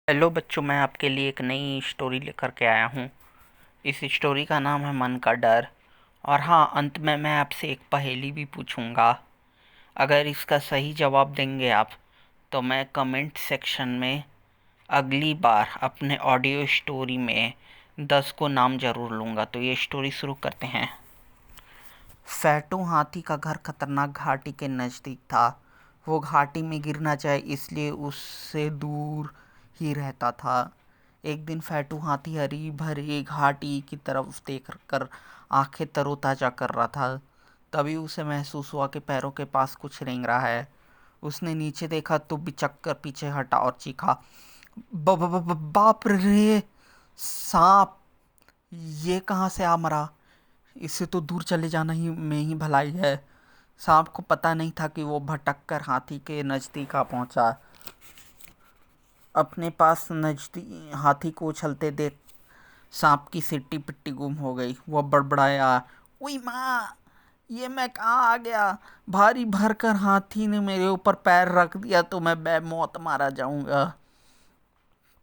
Hello बच्चों, मैं आपके लिए एक नई स्टोरी लेकर के आया हूँ। इस स्टोरी का नाम है मन का डर। और हाँ, अंत में मैं आपसे एक पहेली भी पूछूंगा। अगर इसका सही जवाब देंगे आप तो मैं कमेंट सेक्शन में अगली बार अपने ऑडियो स्टोरी में 10 को नाम जरूर लूँगा। तो ये स्टोरी शुरू करते हैं। फैटू हाथी का घर खतरनाक घाटी के नज़दीक था। वो घाटी में गिर ना जाए इसलिए उससे दूर ही रहता था। एक दिन फैटू हाथी हरी भरी घाटी की तरफ देख कर आंखें तरोताजा कर रहा था। तभी उसे महसूस हुआ कि पैरों के पास कुछ रेंग रहा है। उसने नीचे देखा तो बिचक कर पीछे हटा और चीखा, बाप रे, सांप! ये कहाँ से आ मरा? इससे तो दूर चले जाना ही में ही भलाई है। सांप को पता नहीं था कि वो भटक कर हाथी के नज़दीक आ पहुंचा। अपने पास नजदीक हाथी को उछलते देख सांप की सिट्टी पिट्टी गुम हो गई। वह बड़बड़ाया, उई माँ! ये मैं कहाँ आ गया? भारी भरकर हाथी ने मेरे ऊपर पैर रख दिया तो मैं बेमौत मारा जाऊंगा।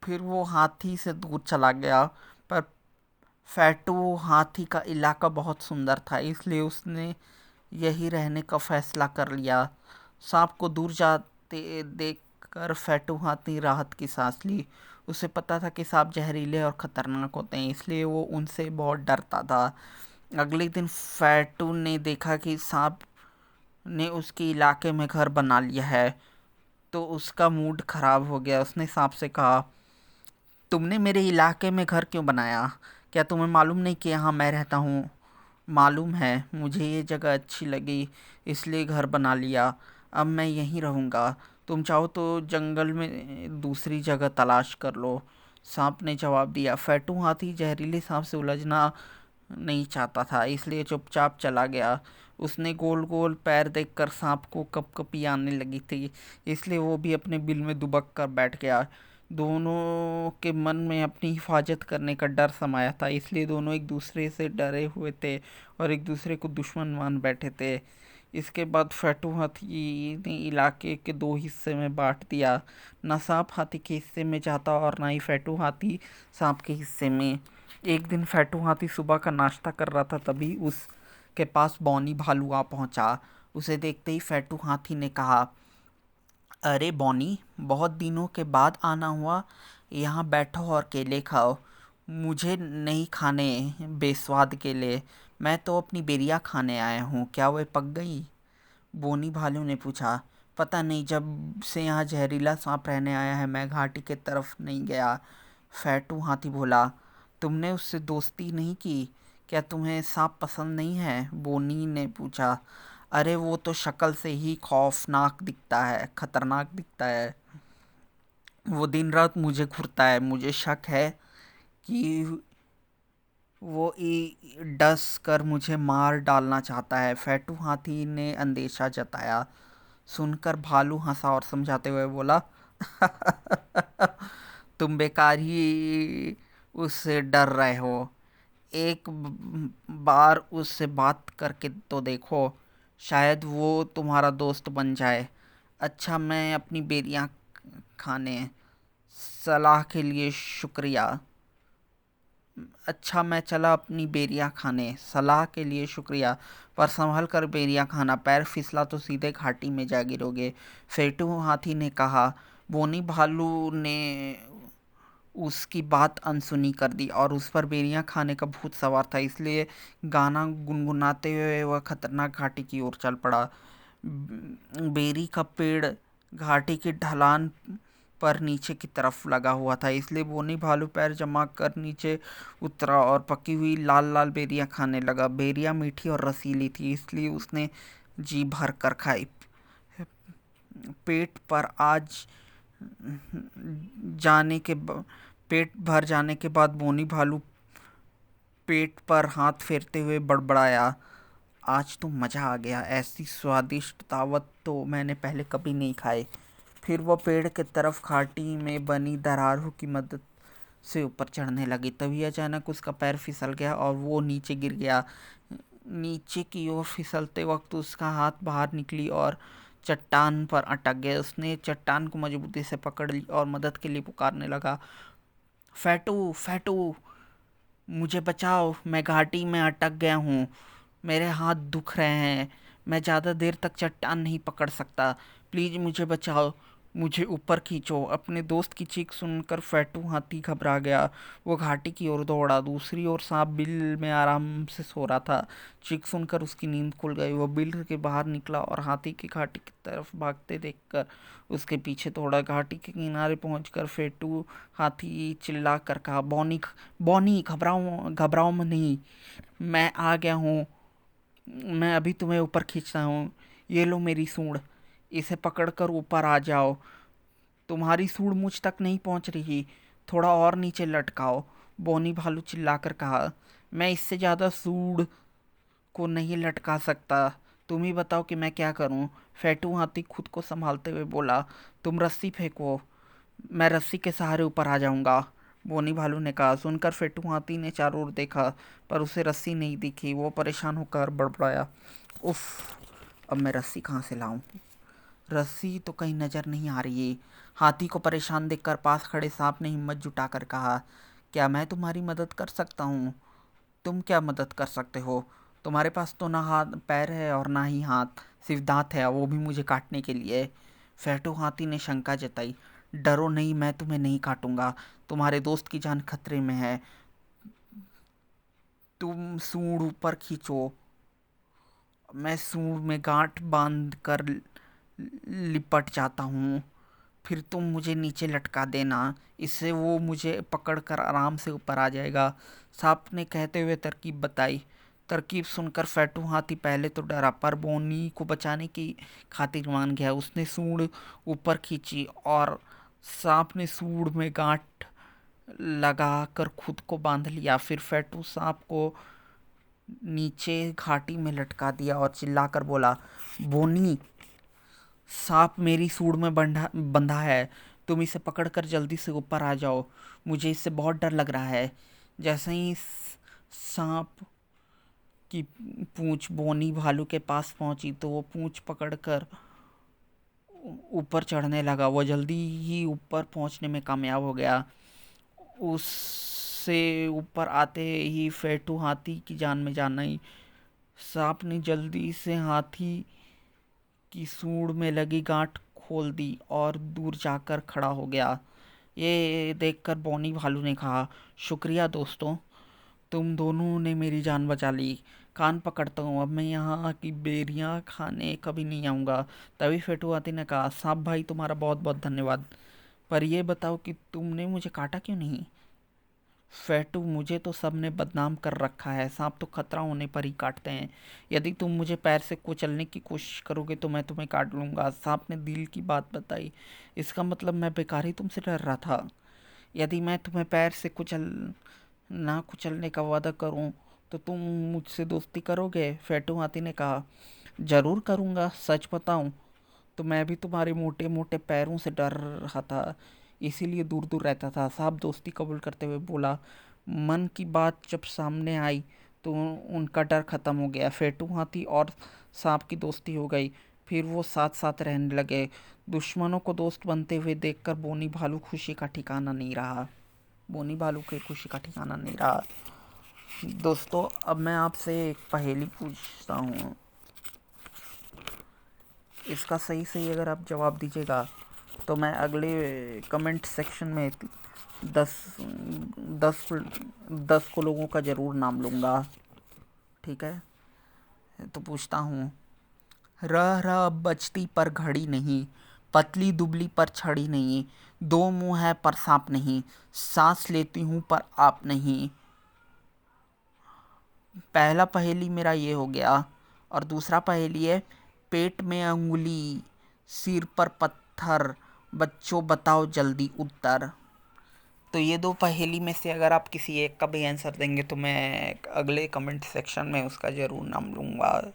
फिर वो हाथी से दूर चला गया। पर फैटू हाथी का इलाका बहुत सुंदर था, इसलिए उसने यही रहने का फैसला कर लिया। सांप को दूर जाते देखकर फैटू हाथी राहत की सांस ली। उसे पता था कि सांप जहरीले और खतरनाक होते हैं, इसलिए वो उनसे बहुत डरता था। अगले दिन फैटू ने देखा कि सांप ने उसके इलाके में घर बना लिया है, तो उसका मूड खराब हो गया। उसने सांप से कहा, तुमने मेरे इलाके में घर क्यों बनाया? क्या तुम्हें मालूम नहीं कि यहाँ मैं रहता हूँ? मालूम है, मुझे ये जगह अच्छी लगी इसलिए घर बना लिया। अब मैं यहीं रहूँगा। तुम चाहो तो जंगल में दूसरी जगह तलाश कर लो। सांप ने जवाब दिया। फैटू हाथी जहरीले सांप से उलझना नहीं चाहता था, इसलिए चुपचाप चला गया। उसने गोल गोल पैर देखकर सांप को कपकपी आने लगी थी, इसलिए वो भी अपने बिल में दुबक कर बैठ गया। दोनों के मन में अपनी हिफाजत करने का डर समाया था, इसलिए दोनों एक दूसरे से डरे हुए थे और एक दूसरे को दुश्मन मान बैठे थे। इसके बाद फैटू हाथी ने इलाके के दो हिस्से में बांट दिया। न सांप हाथी के हिस्से में जाता और ना ही फैटू हाथी सांप के हिस्से में। एक दिन फैटू हाथी सुबह का नाश्ता कर रहा था, तभी उसके पास बौनी भालू आ पहुंचा। उसे देखते ही फैटू हाथी ने कहा, अरे बॉनी, बहुत दिनों के बाद आना हुआ। यहाँ बैठो और केले खाओ। मुझे नहीं खाने बेस्वाद केले। मैं तो अपनी बेरिया खाने आया हूँ। क्या वे पक गई? बोनी भालू ने पूछा। पता नहीं, जब से यहाँ जहरीला सांप रहने आया है मैं घाटी के तरफ नहीं गया। फैटू हाथी बोला। तुमने उससे दोस्ती नहीं की? क्या तुम्हें सांप पसंद नहीं है? बोनी ने पूछा। अरे वो तो शक्ल से ही खौफनाक दिखता है, खतरनाक दिखता है। वो दिन रात मुझे घूरता है। मुझे शक है कि वो डस कर मुझे मार डालना चाहता है। फैटू हाथी ने अंदेशा जताया। सुनकर भालू हंसा और समझाते हुए बोला, तुम बेकार ही उससे डर रहे हो। एक बार उससे बात करके तो देखो, शायद वो तुम्हारा दोस्त बन जाए। अच्छा, मैं अपनी बेरियां खाने सलाह के लिए शुक्रिया। अच्छा, मैं चला अपनी बेरियां खाने, सलाह के लिए शुक्रिया। पर संभल कर बेरियां खाना, पैर फिसला तो सीधे घाटी में जा गिरोगे। फेटू हाथी ने कहा। बोनी भालू ने उसकी बात अनसुनी कर दी और उस पर बेरियां खाने का भूत सवार था, इसलिए गाना गुनगुनाते हुए वह खतरनाक घाटी की ओर चल पड़ा। बेरी का पेड़ घाटी की ढलान पर नीचे की तरफ लगा हुआ था, इसलिए बोनी भालू पैर जमा कर नीचे उतरा और पकी हुई लाल लाल बेरियां खाने लगा। बेरियां मीठी और रसीली थी, इसलिए उसने जी भर कर खाई। पेट पर आज जाने के पेट भर जाने के बाद बोनी भालू पेट पर हाथ फेरते हुए बड़बड़ाया, आज तो मज़ा आ गया। ऐसी स्वादिष्ट दावत तो मैंने पहले कभी नहीं खाई। फिर वह पेड़ की तरफ घाटी में बनी दरारों की मदद से ऊपर चढ़ने लगी। तभी अचानक उसका पैर फिसल गया और वो नीचे गिर गया। नीचे की ओर फिसलते वक्त उसका हाथ बाहर निकली और चट्टान पर अटक गए। उसने चट्टान को मजबूती से पकड़ ली और मदद के लिए पुकारने लगा, फैटू फैटू, मुझे बचाओ, मैं घाटी में अटक गया हूँ, मेरे हाथ दुख रहे हैं, मैं ज़्यादा देर तक चट्टान नहीं पकड़ सकता, प्लीज़ मुझे बचाओ, मुझे ऊपर खींचो। अपने दोस्त की चीख सुनकर फैटू हाथी घबरा गया। वो घाटी की ओर दौड़ा। दूसरी ओर सांप बिल में आराम से सो रहा था। चीख सुनकर उसकी नींद खुल गई। वो बिल के बाहर निकला और हाथी की घाटी की तरफ भागते देखकर उसके पीछे दौड़ा। घाटी के किनारे पहुंचकर फेटू हाथी चिल्ला कर कहा, बॉनी बॉनी, घबराओ घबराओ में नहीं, मैं आ गया हूँ, मैं अभी तुम्हें ऊपर खींचता हूँ, ये लो मेरी सूंड, इसे पकड़कर ऊपर आ जाओ। तुम्हारी सूंड मुझ तक नहीं पहुँच रही, थोड़ा और नीचे लटकाओ। बोनी भालू चिल्लाकर कहा, मैं इससे ज़्यादा सूंड को नहीं लटका सकता, तुम ही बताओ कि मैं क्या करूं। फेटू हाथी खुद को संभालते हुए बोला, तुम रस्सी फेंको, मैं रस्सी के सहारे ऊपर आ जाऊंगा। बोनी भालू ने कहा। सुनकर फेटू हाथी ने चारों ओर देखा पर उसे रस्सी नहीं दिखी। वो परेशान होकर बड़बड़ाया, उफ, अब मैं रस्सी कहाँ से लाऊं, रस्सी तो कहीं नजर नहीं आ रही। हाथी को परेशान देखकर पास खड़े सांप ने हिम्मत जुटाकर कहा, क्या मैं तुम्हारी मदद कर सकता हूँ। तुम क्या मदद कर सकते हो, तुम्हारे पास तो ना हाथ पैर है और ना ही हाथ, सिर्फ दांत है, वो भी मुझे काटने के लिए। फेटू हाथी ने शंका जताई, डरो नहीं, मैं तुम्हें नहीं काटूंगा, तुम्हारे दोस्त की जान खतरे में है, तुम सूंड ऊपर खींचो, मैं सूंड में गांठ बांध कर लिपट जाता हूँ, फिर तुम मुझे नीचे लटका देना, इससे वो मुझे पकड़कर आराम से ऊपर आ जाएगा। सांप ने कहते हुए तरकीब बताई। तरकीब सुनकर फेटू हाथी पहले तो डरा पर बोनी को बचाने की खातिर मान गया। उसने सूंड ऊपर खींची और सांप ने सूंड में गांठ लगाकर खुद को बांध लिया। फिर फेटू सांप को नीचे घाटी में लटका दिया और चिल्लाकर बोला, बोनी, सांप मेरी सूंड में बंधा बंधा है, तुम इसे पकड़कर जल्दी से ऊपर आ जाओ, मुझे इससे बहुत डर लग रहा है। जैसे ही सांप की पूंछ बोनी भालू के पास पहुंची तो वो पूंछ पकड़कर ऊपर चढ़ने लगा। वो जल्दी ही ऊपर पहुंचने में कामयाब हो गया। उससे ऊपर आते ही फेटू हाथी की जान में जान आई। सांप ने जल्दी से हाथी की सूंड में लगी गांठ खोल दी और दूर जाकर खड़ा हो गया। ये देखकर बोनी भालू ने कहा, शुक्रिया दोस्तों, तुम दोनों ने मेरी जान बचा ली। कान पकड़ता हूँ, अब मैं यहाँ की बेरियाँ खाने कभी नहीं आऊँगा। तभी फेटू हाथी ने कहा, सांप भाई तुम्हारा बहुत बहुत धन्यवाद, पर यह बताओ कि तुमने मुझे काटा क्यों नहीं। फेटू, मुझे तो सबने बदनाम कर रखा है, सांप तो खतरा होने पर ही काटते हैं, यदि तुम मुझे पैर से कुचलने की कोशिश करोगे तो मैं तुम्हें काट लूँगा। सांप ने दिल की बात बताई। इसका मतलब मैं बेकार ही तुमसे डर रहा था। यदि मैं तुम्हें पैर से कुचलने का वादा करूं तो तुम मुझसे दोस्ती करोगे। फेटू हाथी ने कहा, जरूर करूंगा, सच बताऊं तो मैं भी तुम्हारे मोटे मोटे पैरों से डर रहा था, इसीलिए दूर दूर रहता था। सांप दोस्ती कबूल करते हुए बोला। मन की बात जब सामने आई तो उनका डर खत्म हो गया। फेटू हाथी और सांप की दोस्ती हो गई। फिर वो साथ साथ रहने लगे। दुश्मनों को दोस्त बनते हुए देखकर बोनी भालू खुशी का ठिकाना नहीं रहा। बोनी भालू की खुशी का ठिकाना नहीं रहा। दोस्तों, अब मैं आपसे एक पहेली पूछता हूँ, इसका सही सही अगर आप जवाब दीजिएगा तो मैं अगले कमेंट सेक्शन में 10 को लोगों का ज़रूर नाम लूँगा। ठीक है, तो पूछता हूँ, रह रह बचती पर घड़ी नहीं, पतली दुबली पर छड़ी नहीं, दो मुंह है पर सांप नहीं, सांस लेती हूँ पर आप नहीं। पहला पहेली मेरा ये हो गया। और दूसरा पहेली है, पेट में अंगुली, सिर पर पत्थर, बच्चों बताओ जल्दी उत्तर। तो ये दो पहेली में से अगर आप किसी एक का भी आंसर देंगे तो मैं अगले कमेंट सेक्शन में उसका ज़रूर नाम लूँगा,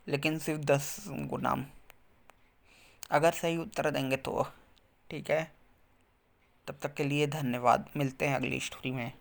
लेकिन सिर्फ 10 गुना, अगर सही उत्तर देंगे तो। ठीक है, तब तक के लिए धन्यवाद, मिलते हैं अगली स्टोरी में।